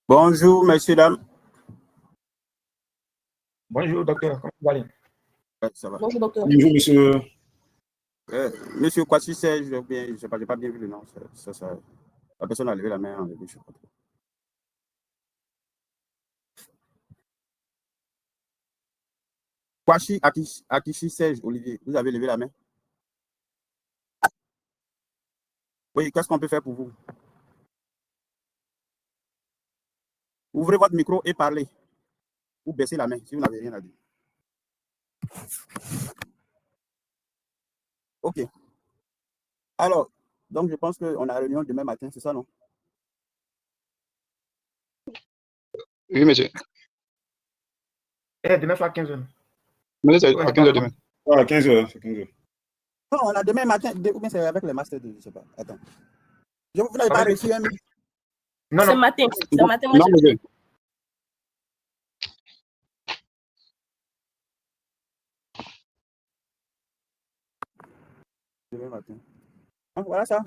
Bonjour, messieurs, dames. Bonjour, docteur. Comment vous allez? Ouais, ça va. Bonjour, docteur. Bonjour, monsieur. Monsieur Kwasi Serge, je n'ai pas bien vu le nom. La personne a levé la main. Je sais pas trop. Kwasi Akishi Serge Olivier, vous avez levé la main? Oui, qu'est-ce qu'on peut faire pour vous? Ouvrez votre micro et parlez. Ou baissez la main si vous n'avez rien à dire. OK. Alors, donc je pense qu'on a réunion demain matin, c'est ça, non? Oui, monsieur. Demain soir à 15h. Mais c'est à 15h demain. À 15h, c'est 15h. Non, on a demain matin, ou bien c'est avec les masters 2, je ne sais pas. Attends. Vous n'avez pas reçu un mail? Non, Ce non. matin, moi, Non, monsieur. Demain matin. Ah, voilà ça.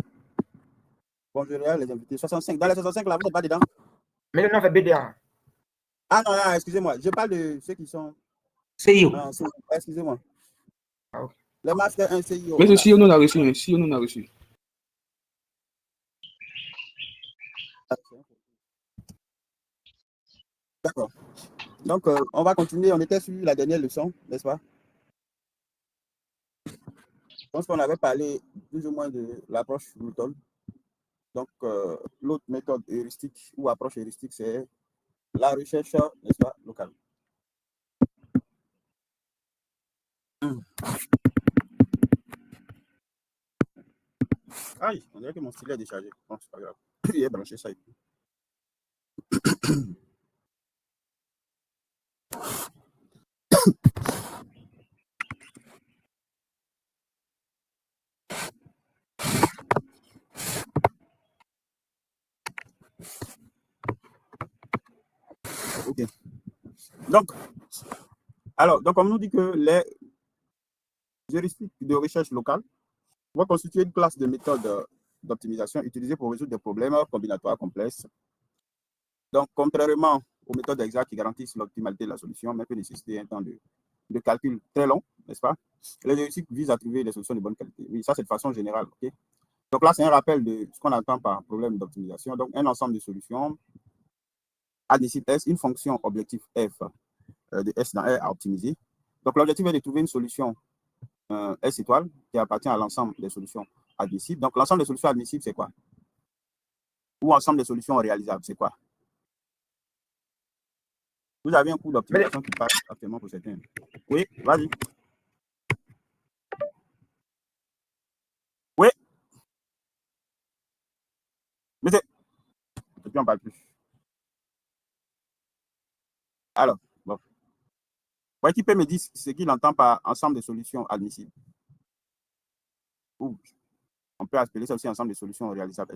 Bon, je regarde les invités. 65. Dans les 65, là, vous n'êtes pas dedans? Mais le nom fait BDA. Ah non, non, excusez-moi. Je parle de ceux qui sont. CIO. Non, excusez-moi. Ah, ok. Les masters 1 CIO. Mais si on en a reçu, si on en a reçu. D'accord. Donc, on va continuer. On était sur la dernière leçon, n'est-ce pas? Je pense qu'on avait parlé plus ou moins de l'approche Newton. Donc, l'autre méthode heuristique ou approche heuristique, c'est la recherche, n'est-ce pas, locale. Aïe, on dirait que mon stylet est déchargé. Bon, c'est pas grave. Il est branché ça. Ok. Donc, on nous dit que les heuristiques de recherche locale vont constituer une classe de méthodes d'optimisation utilisées pour résoudre des problèmes combinatoires complexes. Donc, contrairement aux méthodes exactes qui garantissent l'optimalité de la solution, mais peut nécessiter un temps de calcul très long, n'est-ce pas? Les heuristiques visent à trouver des solutions de bonne qualité. Oui, ça, c'est de façon générale. Okay? Donc là, c'est un rappel de ce qu'on entend par problème d'optimisation. Donc, un ensemble de solutions admissibles S, une fonction objectif F de S dans R à optimiser. Donc, l'objectif est de trouver une solution S étoile qui appartient à l'ensemble des solutions admissibles. Donc, l'ensemble des solutions admissibles, c'est quoi? Ou ensemble des solutions réalisables, c'est quoi? Vous avez un cours d'optimisation qui passe actuellement pour certains. Oui, vas-y. Oui. Mais c'est... Et puis on parle plus. Alors, bon. Bon, qui peut me dire ce qu'il entend par ensemble de solutions admissibles? Ou on peut appeler ça aussi ensemble de solutions réalisables.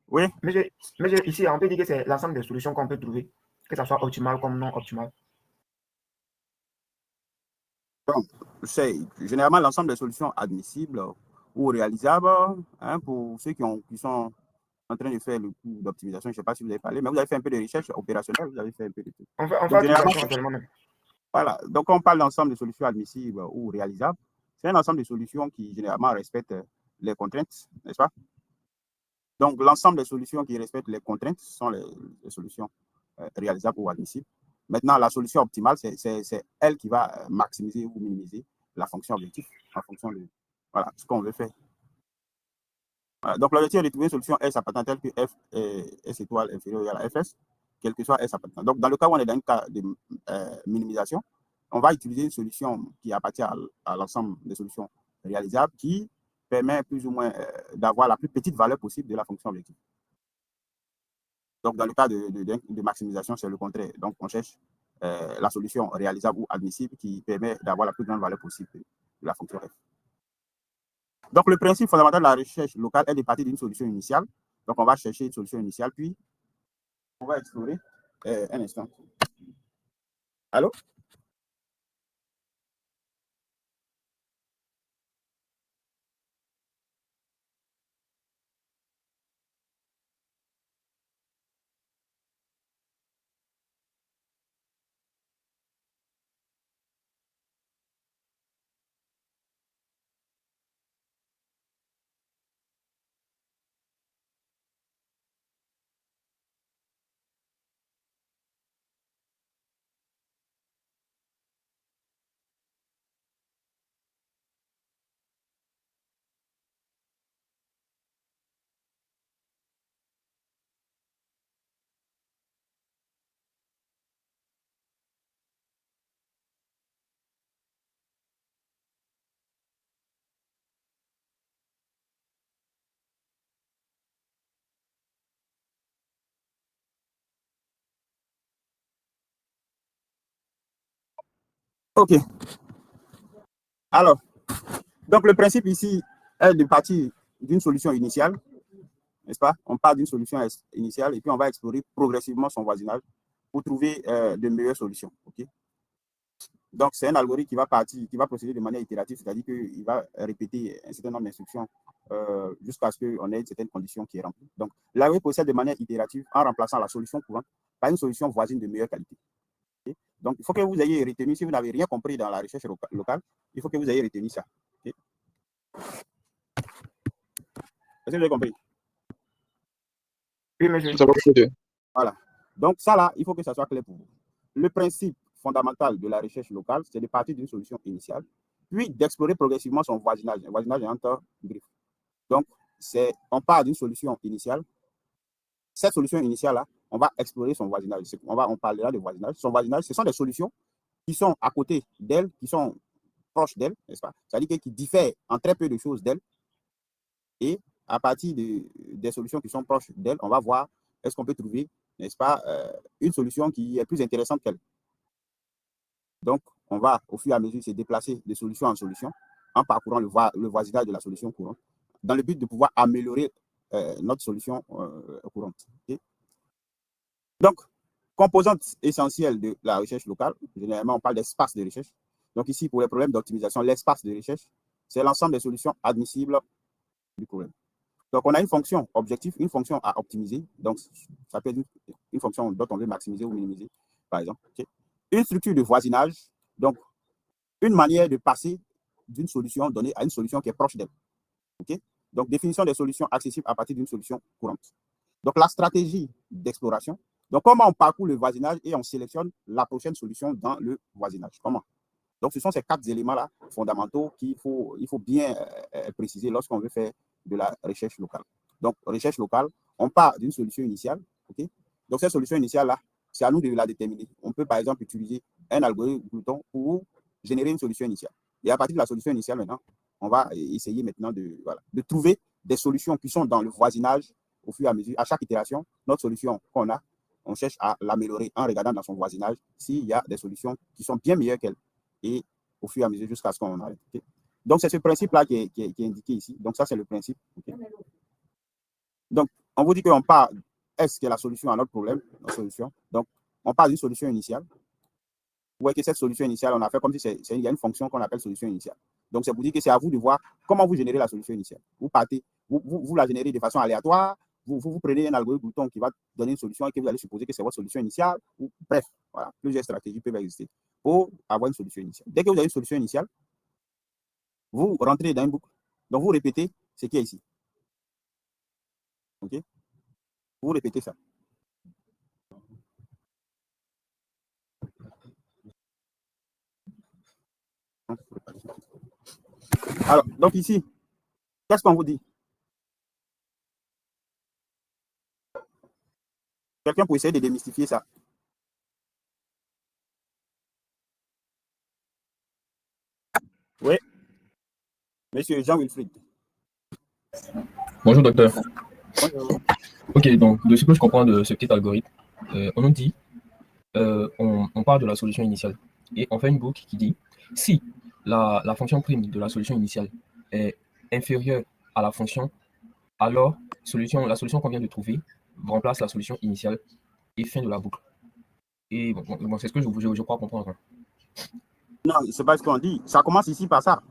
Oui. Mais ici, on peut dire que c'est l'ensemble des solutions qu'on peut trouver, que ça soit optimal comme non optimal. Donc, c'est généralement l'ensemble des solutions admissibles ou réalisables, hein, pour ceux qui sont en train de faire le cours d'optimisation. Je ne sais pas si vous avez parlé, mais vous avez fait un peu de recherche opérationnelle, vous avez fait un peu de tout. On fait optimisation actuellement même. Voilà, donc on parle d'ensemble de solutions admissibles ou réalisables. C'est un ensemble de solutions qui généralement respectent les contraintes, n'est-ce pas? Donc l'ensemble des solutions qui respectent les contraintes sont les solutions réalisables ou admissibles. Maintenant, la solution optimale, c'est elle qui va maximiser ou minimiser la fonction objectif en fonction de ce qu'on veut faire. Voilà. Donc, l'objectif est de trouver une solution S appartenant telle que F est S étoile inférieure à Fs, quel que soit S appartenant. Donc, dans le cas où on est dans un cas de minimisation, on va utiliser une solution qui appartient à l'ensemble des solutions réalisables qui permet plus ou moins d'avoir la plus petite valeur possible de la fonction objective. Donc, dans le cas de maximisation, c'est le contraire. Donc, on cherche la solution réalisable ou admissible qui permet d'avoir la plus grande valeur possible de la fonction F. Donc, le principe fondamental de la recherche locale est de partir d'une solution initiale. Donc, on va chercher une solution initiale, puis on va explorer un instant. Allô? OK. Alors, donc le principe ici est de partir d'une solution initiale, n'est-ce pas? On part d'une solution initiale et puis on va explorer progressivement son voisinage pour trouver de meilleures solutions. OK? Donc, c'est un algorithme qui va procéder de manière itérative, c'est-à-dire qu'il va répéter un certain nombre d'instructions jusqu'à ce qu'on ait une certaine condition qui est remplie. Donc, l'algorithme procède de manière itérative en remplaçant la solution courante par une solution voisine de meilleure qualité. Okay? Donc, il faut que vous ayez retenu, si vous n'avez rien compris dans la recherche locale, il faut que vous ayez retenu ça. Okay? Est-ce que vous avez compris? Oui, monsieur. Voilà. Donc, ça là, il faut que ça soit clair pour vous. Le principe fondamental de la recherche locale, c'est de partir d'une solution initiale, puis d'explorer progressivement son voisinage. Un voisinage est entre griffes. Donc, on part d'une solution initiale. Cette solution initiale-là, on va explorer son voisinage. On parlera de voisinage. Son voisinage, ce sont des solutions qui sont à côté d'elle, qui sont proches d'elle, n'est-ce pas? C'est-à-dire qui diffèrent en très peu de choses d'elle. Et à partir des solutions qui sont proches d'elle, on va voir est-ce qu'on peut trouver, n'est-ce pas, une solution qui est plus intéressante qu'elle. Donc, on va au fur et à mesure se déplacer de solution en solution en parcourant le voisinage de la solution courante dans le but de pouvoir améliorer notre solution courante. Okay? Donc, composante essentielle de la recherche locale, généralement on parle d'espace de recherche. Donc ici, pour les problèmes d'optimisation, l'espace de recherche, c'est l'ensemble des solutions admissibles du problème. Donc, on a une fonction objective, une fonction à optimiser. Donc, ça peut être une fonction dont on veut maximiser ou minimiser, par exemple. Okay? Une structure de voisinage, donc une manière de passer d'une solution donnée à une solution qui est proche d'elle. Okay? Donc, définition des solutions accessibles à partir d'une solution courante. Donc, la stratégie d'exploration. Donc, comment on parcourt le voisinage et on sélectionne la prochaine solution dans le voisinage. Comment? Donc, ce sont ces 4 éléments-là fondamentaux qu'il faut bien préciser lorsqu'on veut faire de la recherche locale. Donc, recherche locale, on part d'une solution initiale. Okay? Donc, cette solution initiale-là, c'est à nous de la déterminer. On peut, par exemple, utiliser un algorithme Gluton pour générer une solution initiale. Et à partir de la solution initiale, maintenant, on va essayer maintenant de trouver des solutions qui sont dans le voisinage au fur et à mesure. À chaque itération, notre solution qu'on a, on cherche à l'améliorer en regardant dans son voisinage s'il y a des solutions qui sont bien meilleures qu'elle. Et au fur et à mesure jusqu'à ce qu'on arrête. Okay? Donc, c'est ce principe-là qui est indiqué ici. Donc, ça, c'est le principe. Okay? Donc, on vous dit qu'on part, est-ce que la solution à notre problème, notre solution. Donc, on part d'une solution initiale. Vous voyez que cette solution initiale, on a fait comme si il y a une fonction qu'on appelle solution initiale. Donc, c'est pour dire que c'est à vous de voir comment vous générez la solution initiale. Vous partez, vous la générez de façon aléatoire. Vous prenez un algorithme Gluton qui va donner une solution et que vous allez supposer que c'est votre solution initiale. Bref, voilà, plusieurs stratégies peuvent exister pour avoir une solution initiale. Dès que vous avez une solution initiale, vous rentrez dans une boucle. Donc, vous répétez ce qui est ici. OK? Vous répétez ça. Alors, donc ici, qu'est-ce qu'on vous dit? Quelqu'un pour essayer de démystifier ça. Oui. Monsieur Jean-Wilfried. Bonjour, docteur. Bonjour. Ok, donc de ce que je comprends de ce petit algorithme, on nous dit, on part de la solution initiale et on fait une boucle qui dit si la fonction prime de la solution initiale est inférieure à la fonction, alors la solution qu'on vient de trouver remplace la solution initiale et fin de la boucle. Et bon c'est ce que je crois comprendre. Non, c'est pas ce qu'on dit. Ça commence ici par ça.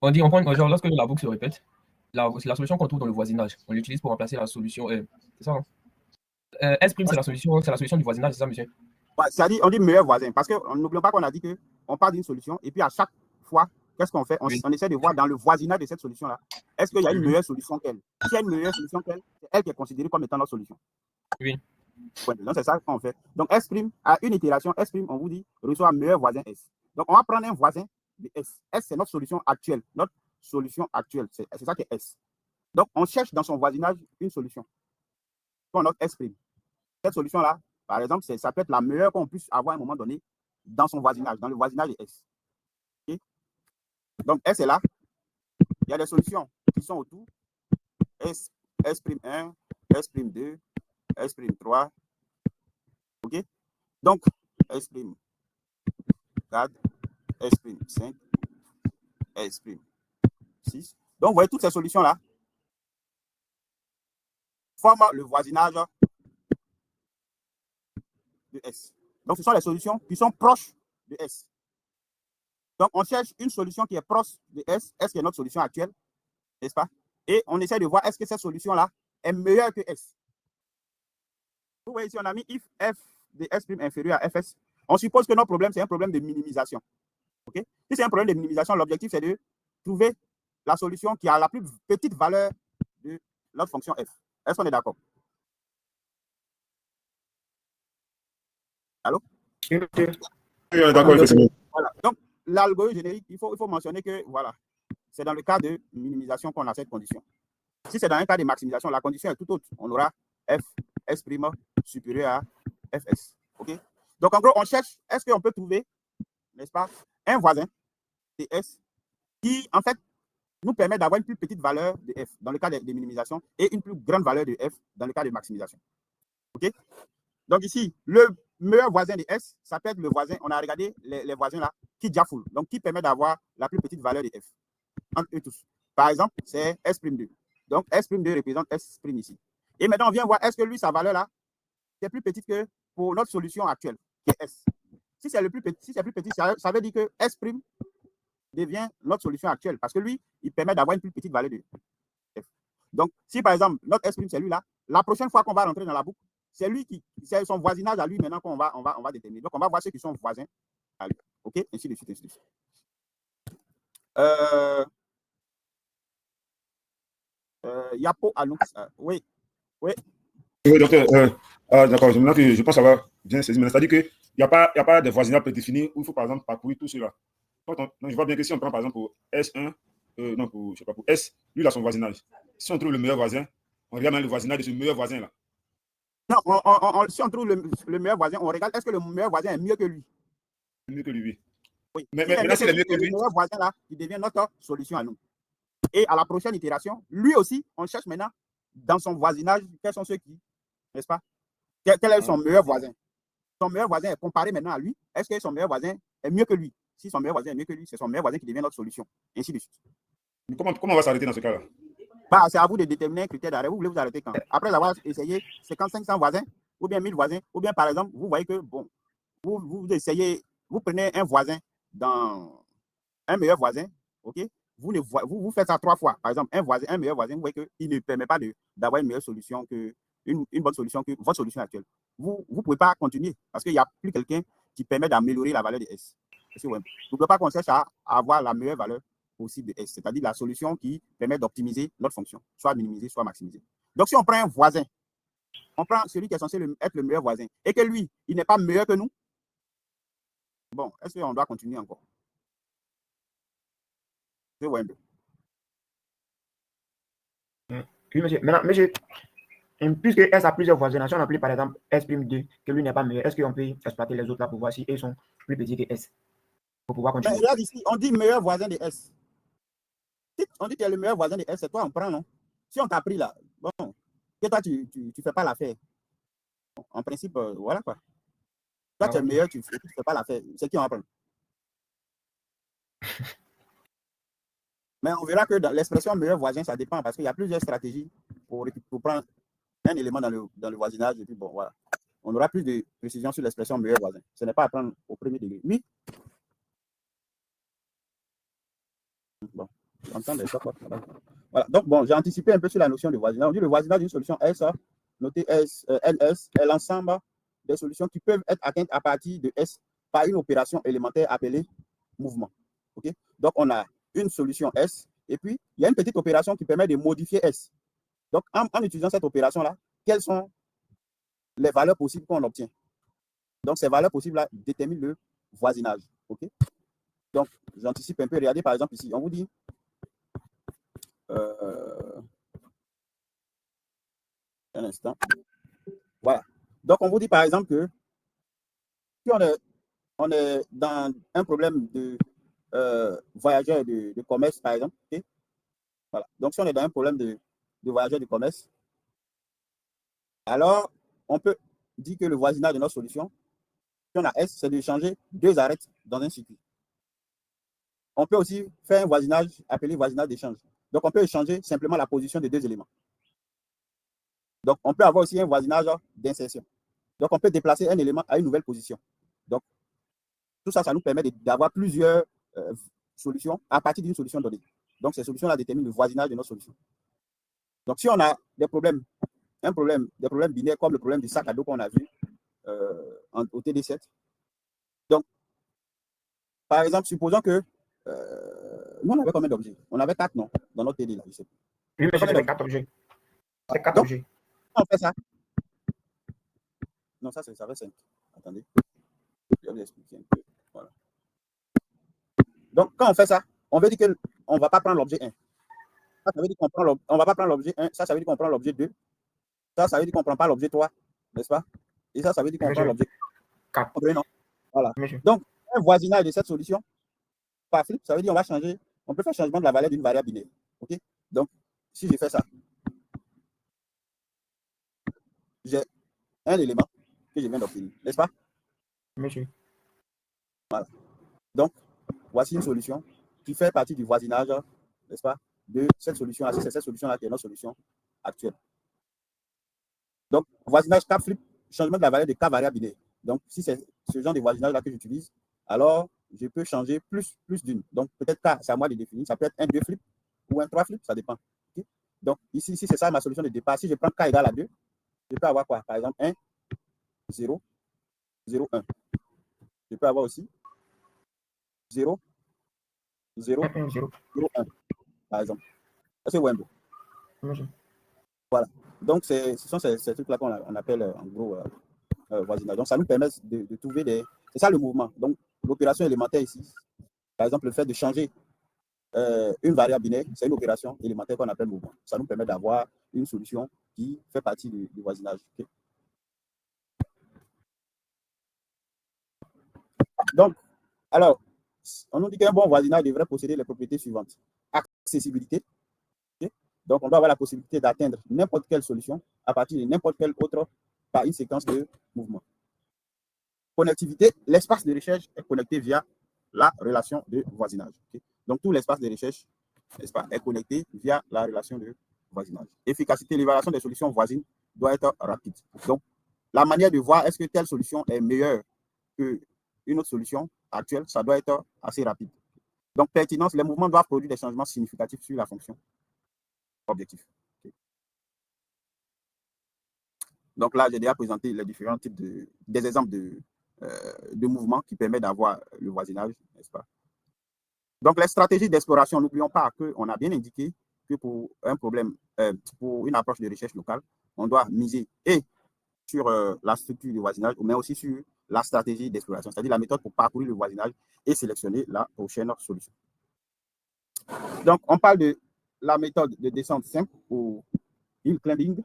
On dit, genre, lorsque la boucle se répète, la solution qu'on trouve dans le voisinage, on l'utilise pour remplacer la solution. C'est ça, hein? S', c'est la solution du voisinage, c'est ça, monsieur? Ouais, c'est-à-dire, on dit meilleur voisin. Parce que n'oublions pas qu'on a dit qu'on part d'une solution et puis à chaque fois, qu'est-ce qu'on fait? On essaie de voir dans le voisinage de cette solution-là, est-ce qu'il y a une meilleure solution qu'elle? S'il y a une meilleure solution qu'elle, c'est elle qui est considérée comme étant notre solution. Oui. Ouais, donc, c'est ça qu'on fait. Donc, S', à une itération, S', on vous dit, reçoit meilleur voisin S. Donc, on va prendre un voisin de S. S, c'est notre solution actuelle. Notre solution actuelle, c'est ça qui est S. Donc, on cherche dans son voisinage une solution. Pour notre S'. Cette solution-là, par exemple, ça peut être la meilleure qu'on puisse avoir à un moment donné dans son voisinage, dans le voisinage de S. Okay? Donc, S est là. Il y a des solutions qui sont autour. S'1, S'2, S'3. OK? Donc, S', 4, S', 5, S', 6. Donc, vous voyez, toutes ces solutions-là forment le voisinage de S. Donc, ce sont les solutions qui sont proches de S. Donc, on cherche une solution qui est proche de S. S qui est notre solution actuelle, n'est-ce pas? Et on essaie de voir est-ce que cette solution-là est meilleure que S. Vous voyez ici, on a mis if f de S' inférieur à Fs. On suppose que notre problème, c'est un problème de minimisation. Okay? Si c'est un problème de minimisation, l'objectif, c'est de trouver la solution qui a la plus petite valeur de notre fonction f. Est-ce qu'on est d'accord? Allô? Oui, monsieur. Oui, on est d'accord, effectivement. Voilà. Donc, l'algorithme générique, il faut mentionner que, voilà, c'est dans le cas de minimisation qu'on a cette condition. Si c'est dans un cas de maximisation, la condition est tout autre. On aura f, S' supérieur à Fs. OK? Donc, en gros, on cherche, est-ce qu'on peut trouver, n'est-ce pas, un voisin de S qui, en fait, nous permet d'avoir une plus petite valeur de f dans le cas de minimisation et une plus grande valeur de f dans le cas de maximisation. OK? Donc, ici, le meilleur voisin de S, ça peut être le voisin, on a regardé les voisins là, qui diafoulent, donc qui permet d'avoir la plus petite valeur de f entre eux tous. Par exemple, c'est S'2. Donc, S'2 représente S' ici. Et maintenant, on vient voir, est-ce que lui, sa valeur là, c'est plus petite que pour notre solution actuelle, qui est S. Si c'est plus petit, ça veut dire que S' devient notre solution actuelle, parce que lui, il permet d'avoir une plus petite valeur de f. Donc, si par exemple, notre S', c'est lui là, la prochaine fois qu'on va rentrer dans la boucle, c'est lui qui, c'est son voisinage à lui maintenant qu'on va déterminer. Donc, on va voir ceux qui sont voisins à lui. OK? Ainsi de suite, ainsi de suite. Yapo Alux. Oui. Oui. Oui, docteur. D'accord, maintenant que je pense avoir bien saisi. C'est-à-dire qu'il n'y a pas de voisinage prédéfini où il faut, par exemple, parcourir tout cela. Donc, je vois bien que si on prend, par exemple, pour S1, non, pour, je sais pas, pour S, lui, il a son voisinage. Si on trouve le meilleur voisin, on regarde dans le voisinage de ce meilleur voisin-là. Non, si on trouve le meilleur voisin, on regarde est-ce que le meilleur voisin est mieux que lui. Mieux que lui, oui. Oui. Mais maintenant, s'il est mieux que lui, le meilleur voisin là, qui devient notre solution à nous. Et à la prochaine itération, lui aussi, on cherche maintenant dans son voisinage, quels sont ceux qui, n'est-ce pas? Quel est son meilleur voisin? Son meilleur voisin est comparé maintenant à lui. Est-ce que son meilleur voisin est mieux que lui? Si son meilleur voisin est mieux que lui, c'est son meilleur voisin qui devient notre solution. Ainsi de suite. comment on va s'arrêter dans ce cas-là? Bah, c'est à vous de déterminer un critère d'arrêt. Vous voulez vous arrêter quand? Après avoir essayé 500 voisins, ou bien 1000 voisins, ou bien par exemple, vous voyez que, bon, vous essayez, vous prenez un voisin dans un meilleur voisin, ok? Vous faites ça 3 fois. Par exemple, un meilleur voisin, vous voyez qu'il ne permet pas d'avoir une meilleure solution une bonne solution que votre solution actuelle. Vous ne pouvez pas continuer parce qu'il n'y a plus quelqu'un qui permet d'améliorer la valeur de S. Vous ne pouvez pas qu'on cherche à avoir la meilleure valeur possible de S, c'est-à-dire la solution qui permet d'optimiser notre fonction, soit minimiser, soit maximiser. Donc, si on prend un voisin, on prend celui qui est censé être le meilleur voisin et que lui, il n'est pas meilleur que nous, bon, est-ce qu'on doit continuer encore? C'est ouais. Oui, monsieur. Maintenant, monsieur, puisque S a plusieurs voisins, si on appelle par exemple S'2, que lui n'est pas meilleur, est-ce qu'on peut exploiter les autres là pour voir si ils sont plus petits que S? Pour pouvoir continuer. Mais regarde ici, on dit meilleur voisin de S. Si on dit que le meilleur voisin de S, c'est toi, on prend, non? Si on t'a pris là, bon, que toi, tu fais pas l'affaire. En principe, voilà quoi. Toi, tu es meilleur, tu fais pas l'affaire. C'est qui on va prendre? Mais on verra que dans l'expression meilleur voisin, ça dépend parce qu'il y a plusieurs stratégies pour prendre un élément dans le voisinage. Et puis bon, voilà. On aura plus de précision sur l'expression meilleur voisin. Ce n'est pas à prendre au premier degré. Oui. Bon, j'entends ça. Voilà. Donc, bon, j'ai anticipé un peu sur la notion de voisinage. On dit le voisinage d'une solution S, notée S, LS, est l'ensemble des solutions qui peuvent être atteintes à partir de S par une opération élémentaire appelée mouvement. Okay? Donc, on a une solution S et puis il y a une petite opération qui permet de modifier S. Donc, en utilisant cette opération-là, quelles sont les valeurs possibles qu'on obtient? Donc, ces valeurs possibles-là déterminent le voisinage. Okay? Donc, j'anticipe un peu. Regardez, par exemple, ici, on vous dit un instant. Voilà. Donc, on vous dit, par exemple, que si on est dans un problème de voyageurs de commerce, par exemple, okay? Voilà. Donc, si on est dans un problème de voyageurs de commerce, alors, on peut dire que le voisinage de notre solution à S, c'est de changer deux arêtes dans un circuit. On peut aussi faire un voisinage appelé voisinage d'échange. Donc, on peut échanger simplement la position de deux éléments. Donc, on peut avoir aussi un voisinage d'insertion. Donc, on peut déplacer un élément à une nouvelle position. Donc, tout ça, ça nous permet d'avoir plusieurs solutions à partir d'une solution donnée. Donc, ces solutions-là déterminent le voisinage de notre solution. Donc, si on a des problèmes, des problèmes binaires comme le problème du sac à dos qu'on a vu au TD7. Donc, par exemple, supposons que nous, on avait combien d'objets? On avait 4, non? Dans notre TD, là, je sais. Oui, mais c'est 4 objets. C'est 4 Donc, objets. on fait ça. Non, ça fait 5. Attendez. Je vais vous expliquer un peu. Voilà. Donc, quand on fait ça, on veut dire qu'on ne va pas prendre l'objet 1. Ça veut dire qu'on prend on va pas prendre l'objet 1. Ça veut dire qu'on prend l'objet 2. Ça veut dire qu'on ne prend pas l'objet 3, n'est-ce pas? Et ça veut dire qu'on prend l'objet 4. Voilà. Donc, un voisinage de cette solution, par flip, ça veut dire qu'on va changer, on peut faire changement de la valeur d'une variable binaire. OK? Donc, si je fais ça, j'ai un élément que je viens d'obtenir, n'est-ce pas? Monsieur. Voilà. Donc, voici une solution qui fait partie du voisinage, n'est-ce pas, de cette solution-là. C'est cette solution-là qui est notre solution actuelle. Donc, voisinage K flip, changement de la valeur de K variable binaire. Donc, si c'est ce genre de voisinage-là que j'utilise, alors je peux changer plus d'une. Donc, peut-être K, c'est à moi de définir. Ça peut être un 2 flip ou un 3 flip, ça dépend. Okay? Donc, ici, c'est ça ma solution de départ. Si je prends K égale à 2, je peux avoir quoi? Par exemple, 1, 0, 0, 1. Je peux avoir aussi 0, 0, 0, 1, par exemple. C'est Wembo. Voilà. Donc, ce sont ces trucs-là qu'on appelle en gros voisinage. Donc, ça nous permet de trouver des... C'est ça le mouvement. Donc, l'opération élémentaire ici, par exemple, le fait de changer une variable binaire, c'est une opération élémentaire qu'on appelle mouvement. Ça nous permet d'avoir une solution qui fait partie du voisinage. Okay? Donc, alors, on nous dit qu'un bon voisinage devrait posséder les propriétés suivantes. Accessibilité. Okay? Donc, on doit avoir la possibilité d'atteindre n'importe quelle solution à partir de n'importe quelle autre par une séquence de mouvements. Connectivité, l'espace de recherche est connecté via la relation de voisinage. Okay? Donc, tout l'espace de recherche, n'est-ce pas, est connecté via la relation de voisinage. Efficacité, l'évaluation des solutions voisines doit être rapide. Donc, la manière de voir est-ce que telle solution est meilleure qu'une autre solution actuelle, ça doit être assez rapide. Donc, pertinence, les mouvements doivent produire des changements significatifs sur la fonction objectif. Okay. Donc là, j'ai déjà présenté les différents types des exemples de mouvements qui permettent d'avoir le voisinage, n'est-ce pas? Donc, les stratégies d'exploration, n'oublions pas qu'on a bien indiqué que pour un problème, pour une approche de recherche locale, on doit miser et sur la structure du voisinage, mais aussi sur la stratégie d'exploration, c'est-à-dire la méthode pour parcourir le voisinage et sélectionner la prochaine solution. Donc, on parle de la méthode de descente simple ou hill climbing.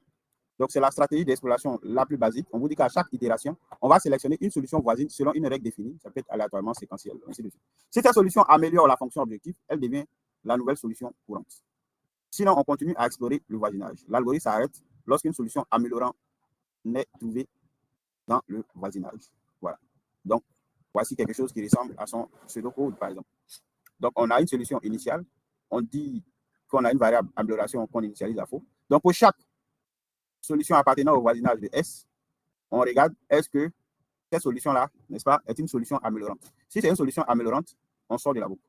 Donc, c'est la stratégie d'exploration la plus basique. On vous dit qu'à chaque itération, on va sélectionner une solution voisine selon une règle définie. Ça peut être aléatoirement séquentiel, ainsi de suite. Si cette solution améliore la fonction objectif, elle devient la nouvelle solution courante. Sinon, on continue à explorer le voisinage. L'algorithme s'arrête lorsqu'une solution améliorante n'est trouvée dans le voisinage. Voilà. Donc, voici quelque chose qui ressemble à son pseudocode, par exemple. Donc, on a une solution initiale. On dit qu'on a une variable amélioration qu'on initialise à faux. Donc, pour chaque solution appartenant au voisinage de S, on regarde est-ce que cette solution-là, n'est-ce pas, est une solution améliorante. Si c'est une solution améliorante, on sort de la boucle.